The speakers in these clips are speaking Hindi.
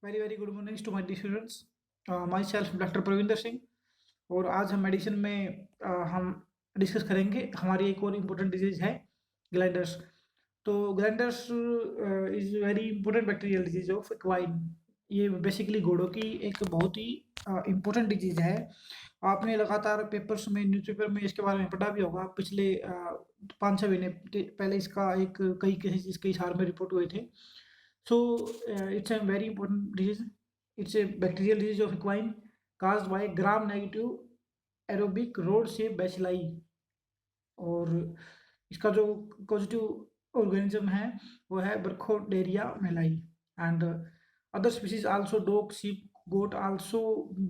Very very good morning to my dear students. Myself doctor Pravinder Singh. और आज हम मेडिसिन में हम डिस्कस करेंगे हमारी एक और इम्पोर्टेंट डिजीज है ग्लैंडर्स। तो glanders is very important bacterial disease of equine. ये बेसिकली घोड़ों की एक बहुत ही इम्पोर्टेंट डिजीज है। आपने लगातार पेपर्स में न्यूज़पेपर में इसके बारे में पढ़ा भी होगा। पिछले 5-6 महीने पहले इसका एक कई केसेस इसके हिसार में रिपोर्ट हुए थे। So it's a very important disease. It's a bacterial disease of equine caused by gram-negative aerobic rod-shaped bacilli। और इसका जो पॉजिटिव ऑर्गेनिज्म है वो है Burkholderia mallei. And other species also dog sheep goat also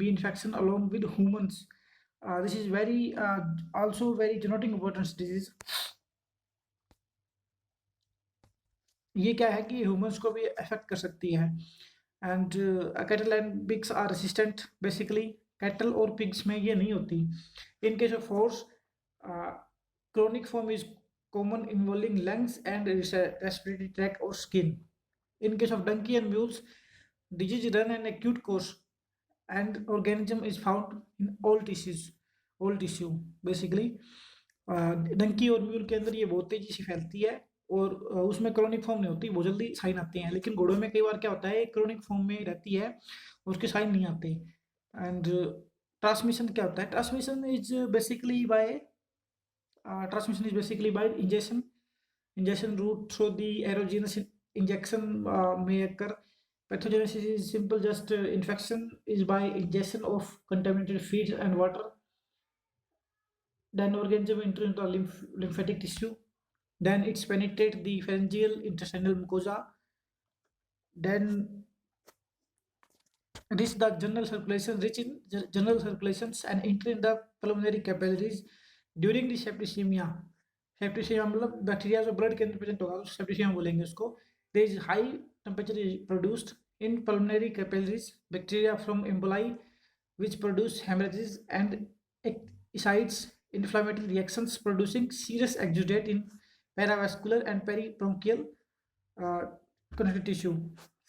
be infection along with humans. This is very also very genetic importance disease। ये क्या है कि ह्यूमंस को भी अफेक्ट कर सकती है। And cattle and pigs are resistant. Basically cattle और पिग्स में ये नहीं होती। In case of horse chronic form is common involving lungs and respiratory tract और skin. In case of donkey and mules, disease run an acute course and organism is found in all tissue basically। Donkey और म्यूल के अंदर ये बहुत तेजी से फैलती है और उसमें क्रोनिक फॉर्म नहीं होती, बहुत जल्दी साइन आते हैं। लेकिन घोड़ों में कई बार क्या होता है, क्रोनिक फॉर्म में रहती है, उसके साइन नहीं आते। एंड ट्रांसमिशन क्या होता है? Transmission is basically bye injection route through the erogenous injection may occur। Pathogenesis is simple, just infection is by ingestion of contaminated feeds and water। Then organism enter into lymphatic tissue, then it's penetrate the pharyngeal intestinal mucosa, then reach the general circulations and enter in the pulmonary capillaries during the septicemia। Septicaemia मतलब बैक्टीरिया जो ब्लड के अंदर प्रेजेंट होगा तो सेप्टिसिमिया बोलेंगे उसको। There is high temperature is produced in pulmonary capillaries bacteria from emboli which produce hemorrhages and excites inflammatory reactions producing serious exudate in paravascular and peribronchial connective tissue।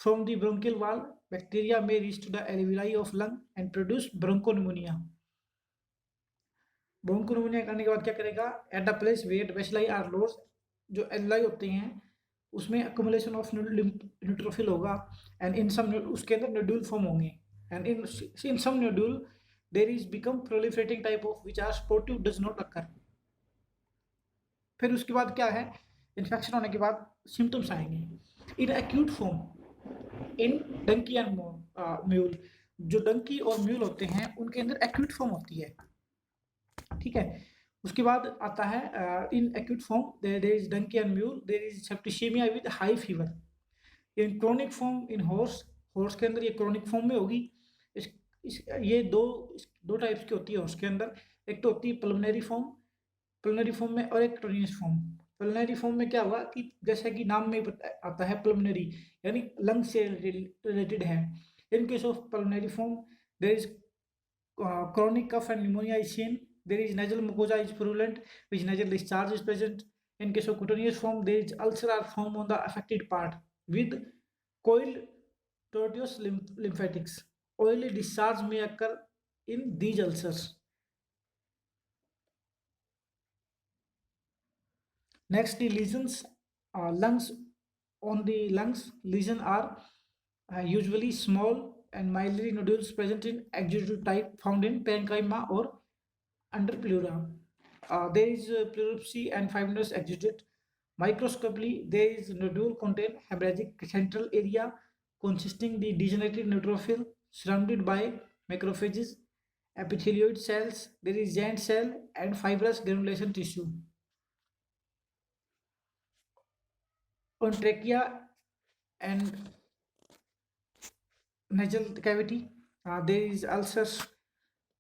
From the bronchial wall, bacteria may reach to the alveoli of lung and produce bronchopneumonia। ब्रोंकोनिमोनिया करने के बाद क्या करेगा? At the place wait bacilli are loads, जो एल्लाई होती हैं उसमें अक्यूमुलेशन ऑफ न्यूट्रोफिल होगा एंड इन सम उसके अंदर नोड्यूल फॉर्म होंगे and in some nodule there is become proliferating type of which are sportive does not occur. फिर उसके बाद क्या है? इन्फेक्शन होने के बाद सिम्टम्स आएंगे in acute form in donkey and mule. जो डंकी और म्यूल होते हैं उनके अंदर एक्यूट फॉर्म होती है, ठीक है। उसके बाद आता है in acute form there is donkey and mule, there is septicaemia with high fever. In chronic form in horse के अंदर ये क्रोनिक फॉर्म में होगी। ये दो टाइप्स की होती है हॉर्स के अंदर। एक तो होती है पल्मोनरी फॉर्म में और एक ट्रोनियस फॉर्म। पल्मोनरी फॉर्म में क्या होगा कि जैसा कि नाम में आता है पल्मोनरी यानी लंग से रिलेटेड है। In case of pulmonary form there is chronic cough and pneumonia is seen। There is nasal mucosa is purulent, which nasal discharge is present। In case of cutaneous form, there is ulcer or form on the affected part with coiled tortuous lymphatics। Oily discharge may occur in these ulcers। Next, the lesions, lungs. On the lungs, lesions are usually small and mildly nodules present in exudative type found in parenchyma or under pleura। There is pleuropsy and fibrous exudate। Microscopically, there is nodule contain hemorrhagic central area consisting the degenerated neutrophil surrounded by macrophages, epithelioid cells. There is giant cell and fibrous granulation tissue। On trachea and nasal cavity, there is ulcers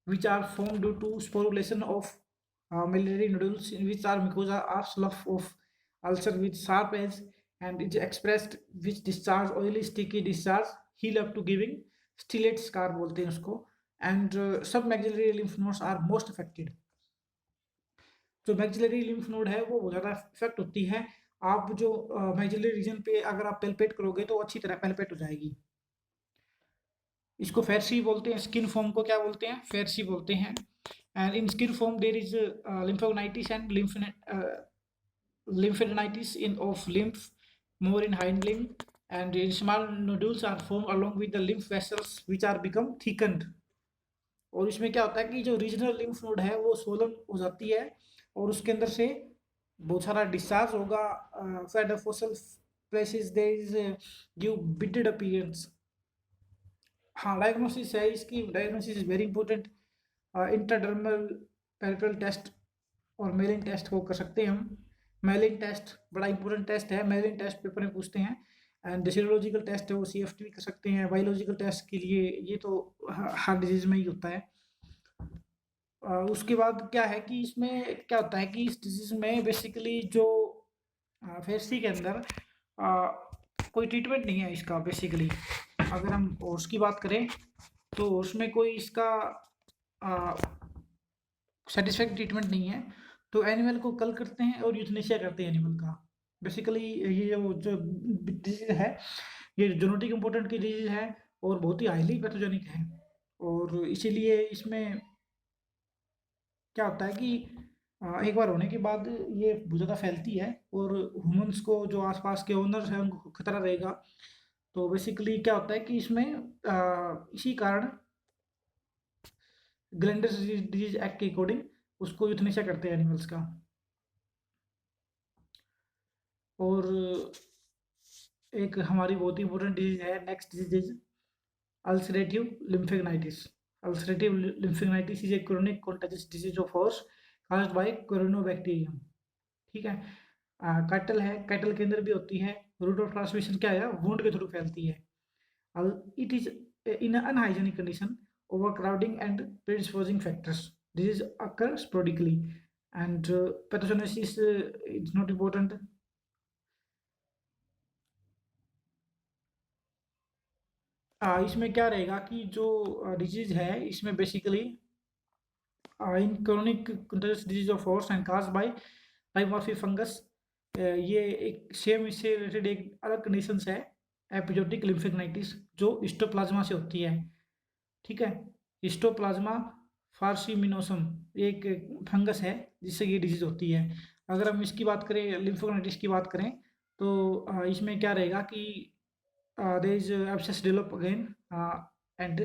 which are formed due to sporulation of miliary nodules in which are mucosa are slough of ulcer with sharp edge and is expressed which discharge oily sticky discharge heal up to giving stellate scar बोलते हैं उसको। and submaxillary lymph nodes are most affected। जो मैक्सिलरी लिम्फ नोड है वो बहुत ज़्यादा इफेक्ट होती है। आप जो मैक्सिलरी रीजन पे अगर आप पेल्पेट करोगे तो अच्छी तरह पेल्पेट हो जाएगी। इसको फेरसी बोलते हैं, स्किन फॉर्म को क्या बोलते हैं, फेरसी बोलते हैं। And in skin form there is lymphadeninitis and lymphadenitis in of lymph more in hind limb, and in small nodules are formed along with the lymph vessels which are become thickened। और इसमें क्या होता है कि जो रीजनल लिम्फ नोड है वो सोलन हो जाती है और उसके अंदर से बहुत सारा डिस्चार्ज होगा। Fed fossil places there is give bitted appearance. हाँ, डायग्नोसिस है इसकी, diagnosis is very important. Intradermal peripheral test और मेलिंग टेस्ट को कर सकते हैं हम। मेलिंग टेस्ट बड़ा इंपॉर्टेंट टेस्ट है, मेलिंग टेस्ट पेपर में पूछते हैं। एंड सीरोलॉजिकल टेस्ट है वो CFT भी कर सकते हैं। बायोलॉजिकल टेस्ट के लिए ये तो हार्ट डिजीज में ही होता है। उसके बाद क्या है कि इसमें क्या होता है कि इस डिजीज में बेसिकली जो फेसी के अंदर कोई ट्रीटमेंट नहीं है इसका बेसिकली। अगर हम हॉर्स की बात करें तो हॉर्स में कोई इसका सेटिस्फैक्टरी ट्रीटमेंट नहीं है, तो एनिमल को कल करते हैं और यूथनेशिया करते हैं एनिमल का। बेसिकली ये जो डिजीज है ये जेनेटिक इम्पोर्टेंट की डिजीज है और बहुत ही हाईली पैथोजेनिक है। और इसीलिए इसमें क्या होता है कि एक बार होने के बाद ये बहुत ज़्यादा फैलती है और ह्यूमंस को, जो आसपास के ओनर्स हैं, उनको खतरा रहेगा। तो बेसिकली क्या होता है कि इसमें इसी कारण ग्लैंडर्स डिजीज एक्ट के अकॉर्डिंग उसको यूथनेशिया करते हैं एनिमल्स का। और एक हमारी बहुत ही इंपॉर्टेंट डिजीज है, next disease ulcerative lymphangitis. Ulcerative lymphangitis is a chronic contagious disease of horse caused by Corynebacterium. ठीक है, कैटल है, कैटल के अंदर भी होती है। रूट ऑफ ट्रांसमिशन क्या है, वुंड के थ्रू फैलती है। It is in unhygienic condition, overcrowding and predisposing factors. Disease occurs sporadically and pathogenesis is not important. इसमें क्या रहेगा कि जो डिजीज है इसमें basically in chronic disease of horse and cause by dimorphic fungus. ये एक सेम इससे रिलेटेड एक अलग कंडीशन है, एपिजोटिक लिम्फेग्नाइटिस, जो हिस्टोप्लाज्मा से होती है। ठीक है, हिस्टोप्लाज्मा फार्सिमिनोसम एक फंगस है जिससे ये डिजीज होती है। अगर हम इसकी बात करें, लिम्फोग्नाइटिस की बात करें, तो इसमें क्या रहेगा कि there is abscess develop again and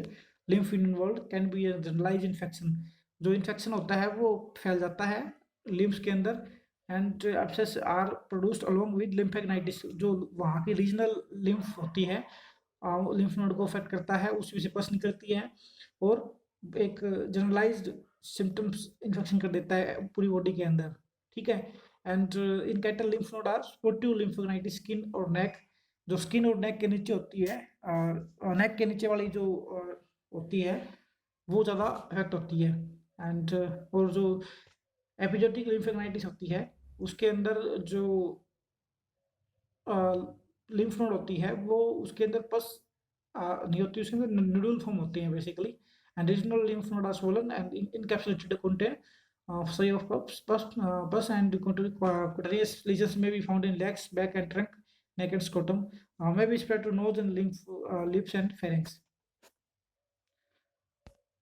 lymph involve can be generalize infection. जो इन्फेक्शन होता है वो फैल जाता है लिम्फ्स के अंदर and abscess are produced along with lymphangitis. जो वहाँ की रीजनल लिम्फ होती है लिम्फ नोड को अफेक्ट करता है, उसमें से पस निकलती है और एक जनरलाइज्ड सिम्टम्स इन्फेक्शन कर देता है पूरी बॉडी के अंदर। ठीक है, and in cattle lymph node are sportive lymphangitis skin और नेक। जो स्किन और नेक के नीचे होती है, नेक के नीचे वाली जो होती है वो ज़्यादा अफेक्ट होती है। एंड और जो एपिजोटिक लिम्फोग्नाइटिस होती है उसके अंदर जो लिम्फ नोड होती है वो उसके अंदर पस नहीं होती, उसके अंदर नोडुल फॉर्म होते हैं basically. And regional lymph node are swollen and encapsulated contain side of pus and cutaneous lesions may be found in legs, back and trunk, neck and scrotum, may be spread to nose and lips and pharynx।